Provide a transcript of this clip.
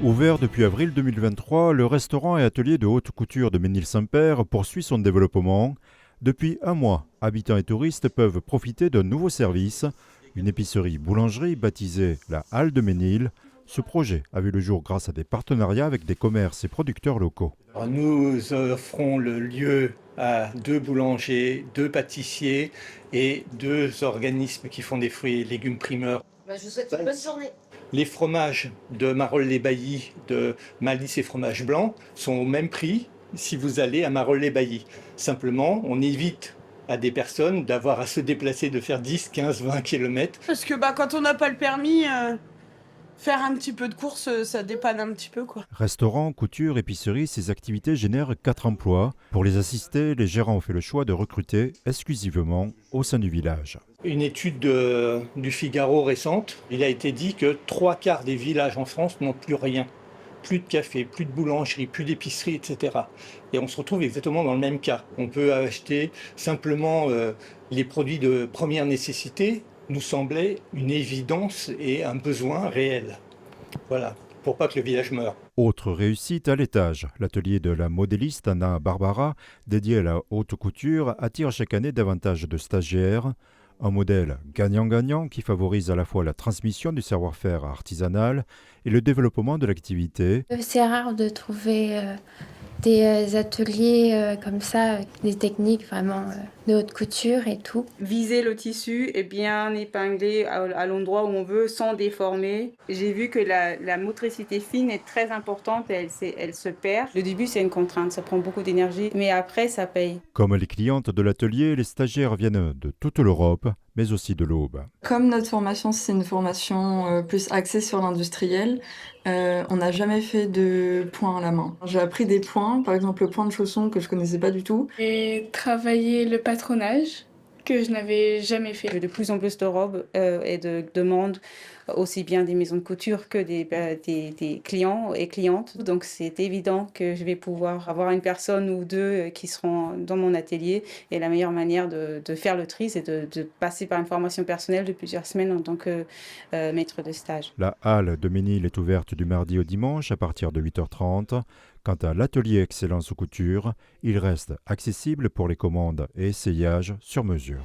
Ouvert depuis avril 2023, le restaurant et atelier de haute couture de Ménil-Saint-Père poursuit son développement. Depuis un mois, habitants et touristes peuvent profiter d'un nouveau service, une épicerie-boulangerie baptisée la Halle de Ménil. Ce projet a vu le jour grâce à des partenariats avec des commerces et producteurs locaux. Alors, nous offrons le lieu à 2 boulangers, 2 pâtissiers et 2 organismes qui font des fruits et légumes primeurs. Je vous souhaite une bonne journée. Les fromages de Marolles-les-Bailly, de Malice et fromage blanc sont au même prix si vous allez à Marolles-les-Bailly. Simplement, on évite à des personnes d'avoir à se déplacer, de faire 10, 15, 20 km. Parce que quand on n'a pas le permis, faire un petit peu de course, ça dépanne un petit peu, quoi. Restaurant, couture, épicerie, ces activités génèrent 4 emplois. Pour les assister, les gérants ont fait le choix de recruter exclusivement au sein du village. Une étude du Figaro récente, il a été dit que 3/4 des villages en France n'ont plus rien. Plus de café, plus de boulangerie, plus d'épicerie, etc. Et on se retrouve exactement dans le même cas. On peut acheter simplement les produits de première nécessité, nous semblait une évidence et un besoin réel. Voilà, pour pas que le village meure. Autre réussite à l'étage, l'atelier de la modéliste Anna Barbara, dédié à la haute couture, attire chaque année davantage de stagiaires. Un modèle gagnant-gagnant qui favorise à la fois la transmission du savoir-faire artisanal et le développement de l'activité. C'est rare de trouver des ateliers comme ça, des techniques vraiment de haute couture et tout. Viser le tissu et bien épingler à l'endroit où on veut sans déformer. J'ai vu que la motricité fine est très importante et elle se perd. Le début, c'est une contrainte, ça prend beaucoup d'énergie, mais après, ça paye. Comme les clientes de l'atelier, les stagiaires viennent de toute l'Europe, mais aussi de l'Aube. Comme notre formation, c'est une formation plus axée sur l'industriel, on n'a jamais fait de point à la main. J'ai appris des points, par exemple le point de chausson que je connaissais pas du tout. Et travailler le patronage que je n'avais jamais fait. De plus en plus de robes et de demandes, aussi bien des maisons de couture que des clients et clientes. Donc c'est évident que je vais pouvoir avoir une personne ou deux qui seront dans mon atelier. Et la meilleure manière de faire le tri, c'est de passer par une formation personnelle de plusieurs semaines en tant que maître de stage. La halle de Ménil est ouverte du mardi au dimanche à partir de 8h30. Quant à l'atelier Excellence Couture, il reste accessible pour les commandes et essayages sur mesure.